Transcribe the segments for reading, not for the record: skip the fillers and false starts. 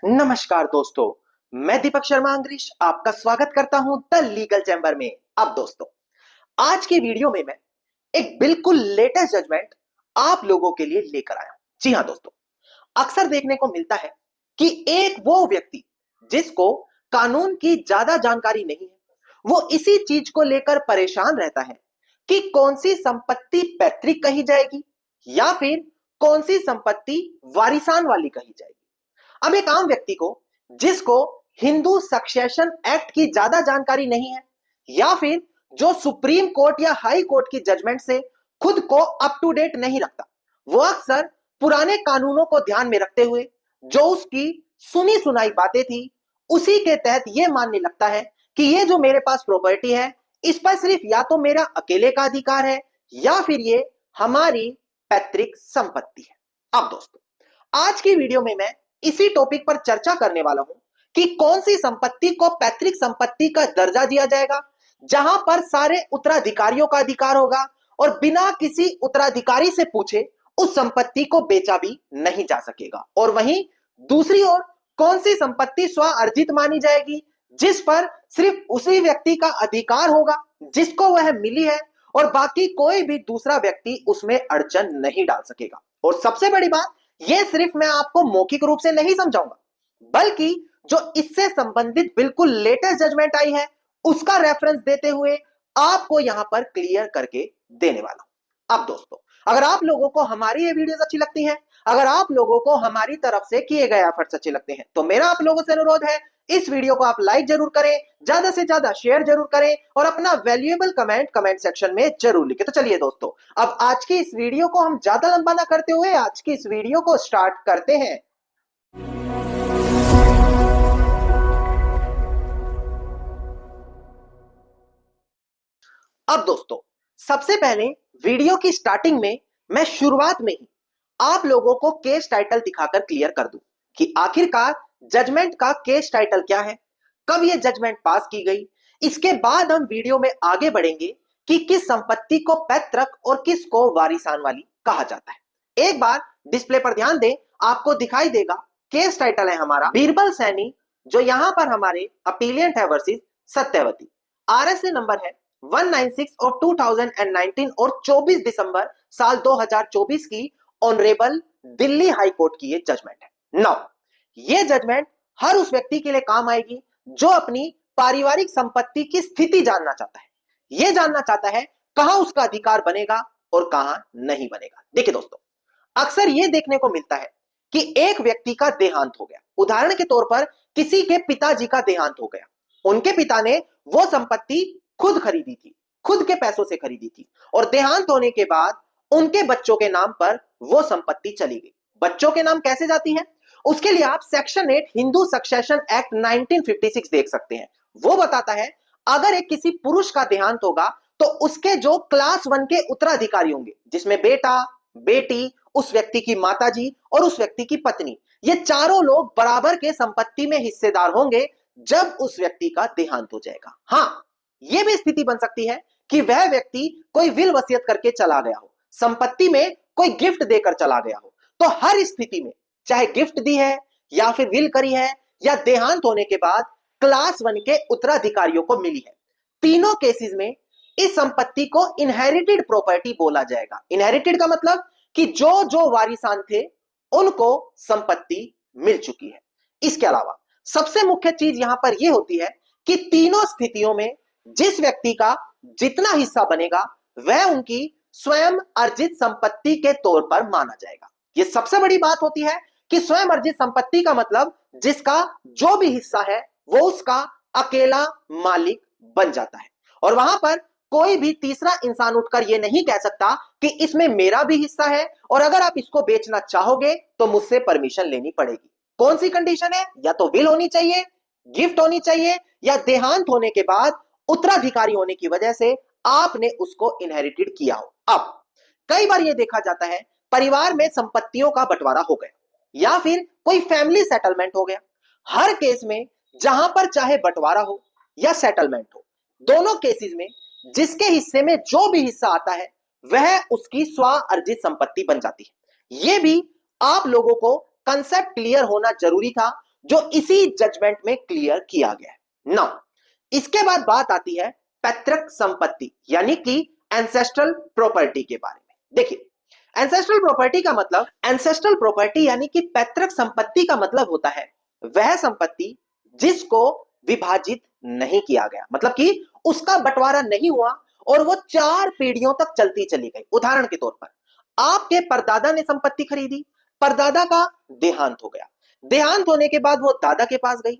नमस्कार दोस्तों, मैं दीपक शर्मा अंग्रेज आपका स्वागत करता हूं द लीगल चैम्बर में। अब दोस्तों, आज की वीडियो में मैं एक बिल्कुल लेटेस्ट जजमेंट आप लोगों के लिए लेकर आया हूं। जी हां दोस्तों, अक्सर देखने को मिलता है कि एक वो व्यक्ति जिसको कानून की ज्यादा जानकारी नहीं है, वो इसी चीज को लेकर परेशान रहता है कि कौन सी संपत्ति पैतृक कही जाएगी या फिर कौन सी संपत्ति वारिसान वाली कही जाएगी। अब एक आम व्यक्ति को जिसको हिंदू सक्सेशन एक्ट की ज्यादा जानकारी नहीं है या फिर जो सुप्रीम कोर्ट या हाई कोर्ट की जजमेंट से खुद को अप टू डेट नहीं रखता, वो अक्सर पुराने कानूनों को ध्यान में रखते हुए जो उसकी सुनी सुनाई बातें थी उसी के तहत यह मानने लगता है कि ये जो मेरे पास प्रॉपर्टी है इस पर सिर्फ या तो मेरा अकेले का अधिकार है या फिर ये हमारी पैतृक संपत्ति है। अब दोस्तों, आज की वीडियो में मैं इसी टॉपिक पर चर्चा करने वाला हूं कि कौन सी संपत्ति को पैतृक संपत्ति का दर्जा दिया जाएगा, जहां पर सारे उत्तराधिकारियों का अधिकार होगा और बिना किसी उत्तराधिकारी से पूछे उस संपत्ति को बेचा भी नहीं जा सकेगा। और वहीं दूसरी ओर कौन सी संपत्ति स्व अर्जित मानी जाएगी, जिस पर सिर्फ उसी व्यक्ति का अधिकार होगा जिसको वह मिली है और बाकी कोई भी दूसरा व्यक्ति उसमें अड़चन नहीं डाल सकेगा। और सबसे बड़ी बात, यह सिर्फ मैं आपको मौखिक रूप से नहीं समझाऊंगा, बल्कि जो इससे संबंधित बिल्कुल लेटेस्ट जजमेंट आई है उसका रेफरेंस देते हुए आपको यहां पर क्लियर करके देने वाला हूं। अब दोस्तों, अगर आप लोगों को हमारी ये वीडियोस अच्छी लगती हैं, अगर आप लोगों को हमारी तरफ से किए गए एफर्ट्स अच्छे लगते हैं, तो मेरा आप लोगों से अनुरोध है, इस वीडियो को आप लाइक जरूर करें, ज्यादा से ज्यादा शेयर जरूर करें और अपना वैल्यूएबल कमेंट सेक्शन में जरूर लिखें। तो चलिए दोस्तों, अब आज की इस वीडियो को हम ज्यादा लंबा ना करते हुए आज की इस वीडियो को स्टार्ट करते हैं। अब दोस्तों, सबसे पहले वीडियो की स्टार्टिंग में मैं शुरुआत में ही आप लोगों को केस टाइटल दिखाकर क्लियर कर दूं कि आखिरकार जजमेंट का केस टाइटल क्या है, कब यह जजमेंट पास की गई। इसके बाद हम वीडियो में आगे बढ़ेंगे कि किस संपत्ति को पैतृक और किसको वारिसान वाली कहा जाता है। एक बार डिस्प्ले पर ध्यान दें, आपको दिखाई देगा केस टाइटल है हमारा बीरबल सैनी, जो यहां पर हमारे अपीलियंट है वर्सेस सत्यवती। आरएसए नंबर है 196 ऑफ 2019 और 24 दिसंबर साल 2024 की ऑनरेबल दिल्ली हाई कोर्ट की ये जजमेंट है। नाउ ये जजमेंट हर उस व्यक्ति के लिए काम आएगी जो अपनी पारिवारिक संपत्ति की स्थिति जानना चाहता है, यह जानना चाहता है कहां उसका अधिकार बनेगा और कहां नहीं बनेगा। देखिए दोस्तों, अक्सर यह देखने को मिलता है कि एक व्यक्ति का देहांत हो गया, उदाहरण के तौर पर किसी के पिताजी का देहांत हो गया, उनके पिता ने वो संपत्ति खुद खरीदी थी, खुद के पैसों से खरीदी थी और देहांत होने के बाद उनके बच्चों के नाम पर वो संपत्ति चली गई। बच्चों के नाम कैसे जाती है, उसके लिए आप सेक्शन 8 हिंदू सक्सेशन एक्ट 1956 देख सकते हैं। वो बताता है अगर एक किसी पुरुष का देहांत होगा तो उसके जो क्लास 1 के उत्तराधिकारी होंगे, जिसमें बेटा, बेटी, उस व्यक्ति की माताजी और उस व्यक्ति की पत्नी, ये चारों लोग बराबर के संपत्ति में हिस्सेदार होंगे जब उस व्यक्ति का देहांत हो जाएगा। हाँ, यह भी स्थिति बन सकती है कि वह व्यक्ति कोई विल वसीयत करके चला गया हो, संपत्ति में कोई गिफ्ट देकर चला गया हो, तो हर स्थिति में चाहे गिफ्ट दी है या फिर विल करी है या देहांत होने के बाद क्लास 1 के उत्तराधिकारियों को मिली है, तीनों केसेस में इस संपत्ति को इनहेरिटेड प्रॉपर्टी बोला जाएगा। इनहेरिटेड का मतलब कि जो जो वारिसान थे उनको संपत्ति मिल चुकी है। इसके अलावा सबसे मुख्य चीज यहां पर यह होती है कि तीनों स्थितियों में जिस व्यक्ति का जितना हिस्सा बनेगा वह उनकी स्वयं अर्जित संपत्ति के तौर पर माना जाएगा। यह सबसे बड़ी बात होती है कि स्वयं अर्जित संपत्ति का मतलब जिसका जो भी हिस्सा है वो उसका अकेला मालिक बन जाता है और वहां पर कोई भी तीसरा इंसान उठकर यह नहीं कह सकता कि इसमें मेरा भी हिस्सा है और अगर आप इसको बेचना चाहोगे तो मुझसे परमिशन लेनी पड़ेगी। कौन सी कंडीशन है, या तो विल होनी चाहिए, गिफ्ट होनी चाहिए या देहांत होने के बाद उत्तराधिकारी होने की वजह से आपने उसको इनहेरिटेड किया हो। अब कई बार यह देखा जाता है परिवार में संपत्तियों का बंटवारा हो गया या फिर कोई फैमिली सेटलमेंट हो गया। हर केस में जहां पर चाहे बंटवारा हो या सेटलमेंट हो, दोनों केसेस में जिसके हिस्से में जो भी हिस्सा आता है वह उसकी स्व अर्जित संपत्ति बन जाती है। यह भी आप लोगों को कंसेप्ट क्लियर होना जरूरी था, जो इसी जजमेंट में क्लियर किया गया है। नाउ इसके बाद बात आती है पैतृक संपत्ति यानी कि एंसेस्ट्रल प्रॉपर्टी के बारे में। देखिए एंसेस्ट्रल प्रॉपर्टी का मतलब, एंसेस्ट्रल प्रॉपर्टी यानी कि पैतृक संपत्ति का मतलब होता है वह संपत्ति जिसको विभाजित नहीं किया गया, मतलब कि उसका बंटवारा नहीं हुआ और वो 4 पीढ़ियों तक चलती चली गई। उदाहरण के तौर पर आपके परदादा ने संपत्ति खरीदी, परदादा का देहांत हो गया, देहांत होने के बाद वो दादा के पास गई,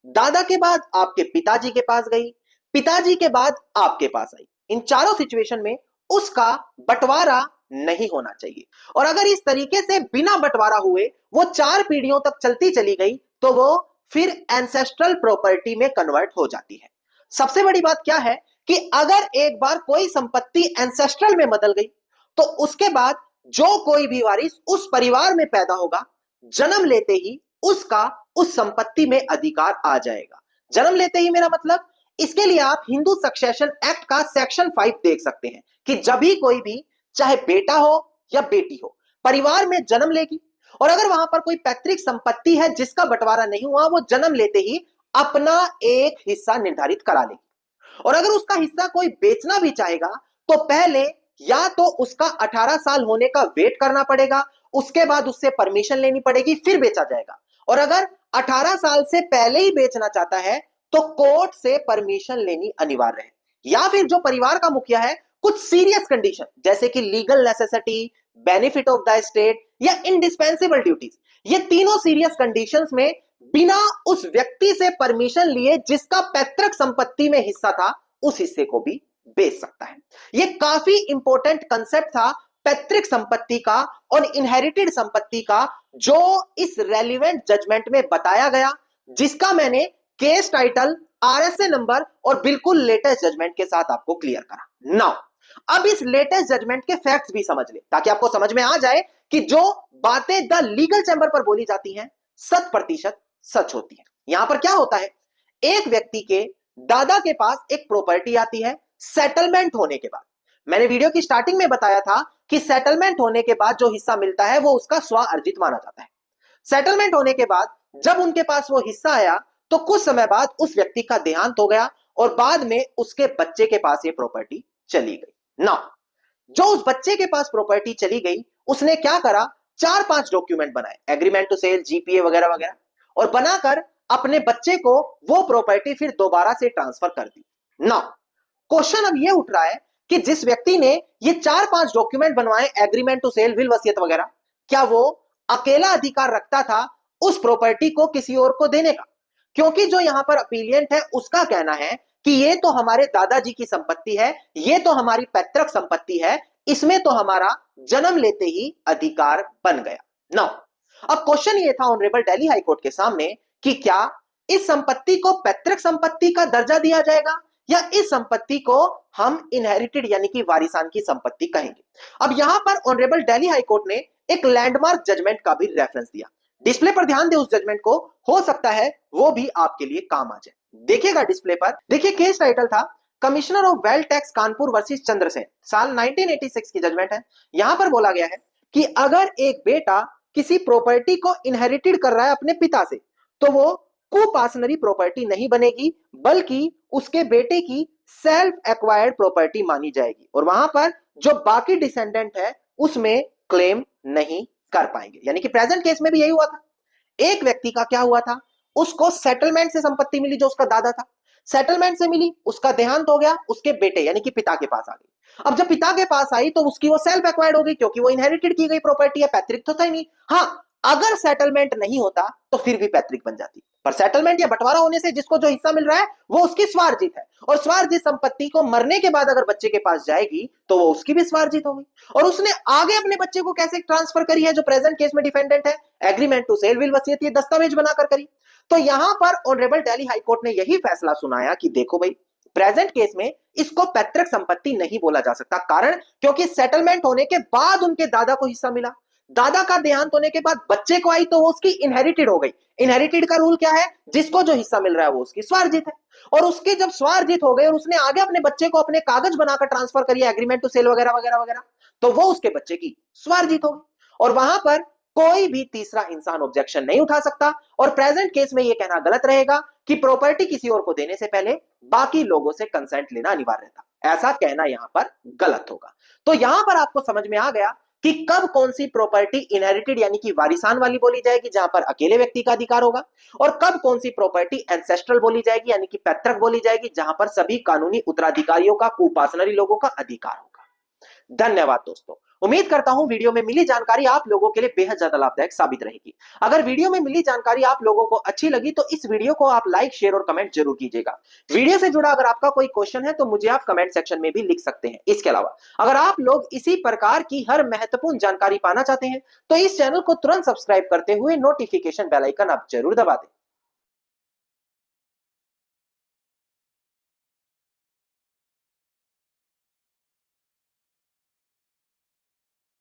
दादा के बाद आपके पिताजी के पास गई, पिताजी के बाद आपके पास आई। इन चारों सिचुएशन में उसका बंटवारा नहीं होना चाहिए, और अगर इस तरीके से बिना बंटवारा हुए वो 4 पीढ़ियों तक चलती चली गई तो वो फिर एंसेस्ट्रल प्रॉपर्टी में कन्वर्ट हो जाती है। सबसे बड़ी बात क्या है कि अगर एक बार कोई संपत्ति एंसेस्ट्रल में बदल गई तो उसके बाद जो कोई भी वारिस उस परिवार में पैदा होगा, जन्म लेते ही उसका उस संपत्ति में अधिकार आ जाएगा। जन्म लेते ही मेरा मतलब, इसके लिए आप हिंदू सक्सेशन एक्ट का सेक्शन 5 देख सकते हैं कि जब भी कोई भी चाहे बेटा हो या बेटी हो परिवार में जन्म लेगी, और अगर वहां पर कोई पैतृक संपत्ति है जिसका बंटवारा नहीं हुआ, वो जन्म लेते ही अपना एक हिस्सा निर्धारित करा लेगी। और अगर उसका हिस्सा कोई बेचना भी चाहेगा तो पहले या तो उसका 18 साल होने का वेट करना पड़ेगा, उसके बाद उससे परमिशन लेनी पड़ेगी, फिर बेचा जाएगा। और अगर 18 साल से पहले ही बेचना चाहता है तो कोर्ट से परमिशन लेनी अनिवार्य है। या फिर जो परिवार का मुखिया है कुछ सीरियस कंडीशन जैसे कि legal necessity, benefit of the state या इंडिस्पेंसिबल ड्यूटीज, ये तीनों सीरियस कंडीशंस में बिना उस व्यक्ति से परमिशन लिए जिसका पैतृक संपत्ति में हिस्सा था उस हिस्से को भी बेच सकता है। यह काफी इंपॉर्टेंट कंसेप्ट था पैतृक संपत्ति का और इनहेरिटेड संपत्ति का, जो इस रेलिवेंट जजमेंट में बताया गया, जिसका मैंने केस टाइटल, आरएसए नंबर और बिल्कुल लेटेस्ट जजमेंट के साथ आपको क्लियर करा। नाउ अब इस लेटेस्ट जजमेंट के फैक्ट्स भी समझ ले ताकि आपको समझ में आ जाए कि जो बातें द लीगल चैंबर पर बोली जाती हैं 100% सच होती है। यहां पर क्या होता है, एक व्यक्ति के दादा के पास एक प्रॉपर्टी आती है सेटलमेंट होने के बाद। मैंने वीडियो की स्टार्टिंग में बताया था कि सेटलमेंट होने के बाद जो हिस्सा मिलता है वो उसका स्व अर्जित माना जाता है। सेटलमेंट होने के बाद जब उनके पास वो हिस्सा आया तो कुछ समय बाद उस व्यक्ति का देहांत हो गया और बाद में उसके बच्चे के पास ये प्रॉपर्टी चली गई। नाउ जो उस बच्चे के पास प्रॉपर्टी चली गई उसने क्या करा, 4-5 डॉक्यूमेंट बनाए, एग्रीमेंट टू सेल, जीपीए वगैरह वगैरह, और बनाकर अपने बच्चे को वो प्रॉपर्टी फिर दोबारा से ट्रांसफर कर दी। नाउ क्वेश्चन अब ये उठ रहा है कि जिस व्यक्ति ने ये 4-5 डॉक्यूमेंट बनवाए, एग्रीमेंट टू सेल, विल, वसीयत वगैरह, क्या वो अकेला अधिकार रखता था उस प्रॉपर्टी को किसी और को देने का? क्योंकि जो यहां पर अपीलियंट है उसका कहना है कि ये तो हमारे दादाजी की संपत्ति है, ये तो हमारी पैतृक संपत्ति है, इसमें तो हमारा जन्म लेते ही अधिकार बन गया। नाउ अब क्वेश्चन ये था ऑनरेबल दिल्ली हाई कोर्ट के सामने कि क्या इस संपत्ति को पैतृक संपत्ति का दर्जा दिया जाएगा या इस संपत्ति को हम इनहेरिटेड यानी कि वारिसान की संपत्ति कहेंगे। अब यहां पर ऑनरेबल दिल्ली हाई कोर्ट ने एक लैंडमार्क जजमेंट का भी रेफरेंस दिया। डिस्प्ले पर ध्यान दे उस जजमेंट को, हो सकता है वो भी आपके लिए काम आ जाए। देखिएगा डिस्प्ले पर, देखिए केस टाइटल था commissioner of wealth tax Kanpur versus Chandrasen, साल 1986 की जजमेंट है। यहां पर बोला गया है कि अगर एक बेटा किसी प्रॉपर्टी को इनहेरिटेड कर रहा है अपने पिता से तो वो कुपासनरी प्रॉपर्टी नहीं बनेगी बल्कि उसके बेटे की सेल्फ एक्वायर्ड प्रॉपर्टी मानी जाएगी, और वहां पर जो बाकी डिसेंडेंट है उसमें क्लेम नहीं कर पाएंगे। यानी कि प्रेजेंट केस में भी यही हुआ था। एक व्यक्ति का क्या हुआ था, उसको सेटलमेंट से संपत्ति मिली जो उसका दादा था, सेटलमेंट से मिली, उसका देहांत हो गया, उसके बेटे यानी कि पिता के पास आ गई। अब जब पिता के पास आई तो उसकी वो सेल्फ एक्वायर्ड हो गई क्योंकि वो इनहेरिटेड की गई प्रॉपर्टी है, पैतृक तो था ही नहीं। हाँ, अगर सेटलमेंट नहीं होता तो फिर भी पैतृक बन जाती, पर सेटलमेंट या बंटवारा होने से जिसको जो हिस्सा मिल रहा है वो उसकी स्वार्जित है, और स्वार्जित संपत्ति को मरने के बाद अगर बच्चे के पास जाएगी तो वो उसकी भी स्वार्जित होगी। और उसने आगे अपने बच्चे को कैसे ट्रांसफर करी है, जो प्रेजेंट केस में डिफेंडेंट है, एग्रीमेंट टू सेल, विल, वसीयत, ये दस्तावेज बनाकर करी। तो यहां पर ऑनरेबल दिल्ली हाई कोर्ट ने यही फैसला सुनाया कि देखो भाई, प्रेजेंट केस में इसको पैतृक संपत्ति नहीं बोला जा सकता, कारण क्योंकि सेटलमेंट होने के बाद उनके दादा को हिस्सा मिला, दादा का देहांत होने के बाद बच्चे को आई तो वो उसकी इनहेरिटेड हो गई। इनहेरिटेड का रूल क्या है, जिसको जो हिस्सा मिल रहा है वो उसकी स्वार्जित है, और उसकी जब स्वार्जित हो गई और उसने आगे अपने बच्चे को अपने कागज बनाकर ट्रांसफर करिए, एग्रीमेंट टू सेल वगैरह वगैरह वगैरह, तो वो उसके बच्चे की स्वार्जित हो गई। और वहां पर कोई भी तीसरा इंसान ऑब्जेक्शन नहीं उठा सकता और प्रेजेंट केस में यह कहना गलत रहेगा कि प्रॉपर्टी किसी और को देने से पहले बाकी लोगों से कंसेंट लेना अनिवार्य था। ऐसा कहना यहां पर गलत होगा। तो यहां पर आपको समझ में आ गया कि कब कौन सी प्रॉपर्टी इनहेरिटेड यानी कि वारिसान वाली बोली जाएगी जहां पर अकेले व्यक्ति का अधिकार होगा, और कब कौन सी प्रॉपर्टी एंसेस्ट्रल बोली जाएगी यानी कि पैतृक बोली जाएगी जहां पर सभी कानूनी उत्तराधिकारियों का, उपासनरी लोगों का अधिकार होगा। धन्यवाद दोस्तों। उम्मीद करता हूं वीडियो में मिली जानकारी आप लोगों के लिए बेहद ज्यादा लाभदायक साबित रहेगी। अगर वीडियो में मिली जानकारी आप लोगों को अच्छी लगी तो इस वीडियो को आप लाइक, शेयर और कमेंट जरूर कीजिएगा। वीडियो से जुड़ा अगर आपका कोई क्वेश्चन है तो मुझे आप कमेंट सेक्शन में भी लिख सकते हैं। इसके अलावा अगर आप लोग इसी प्रकार की हर महत्वपूर्ण जानकारी पाना चाहते हैं तो इस चैनल को तुरंत सब्सक्राइब करते हुए नोटिफिकेशन बेल आइकन आप जरूर दबा दें।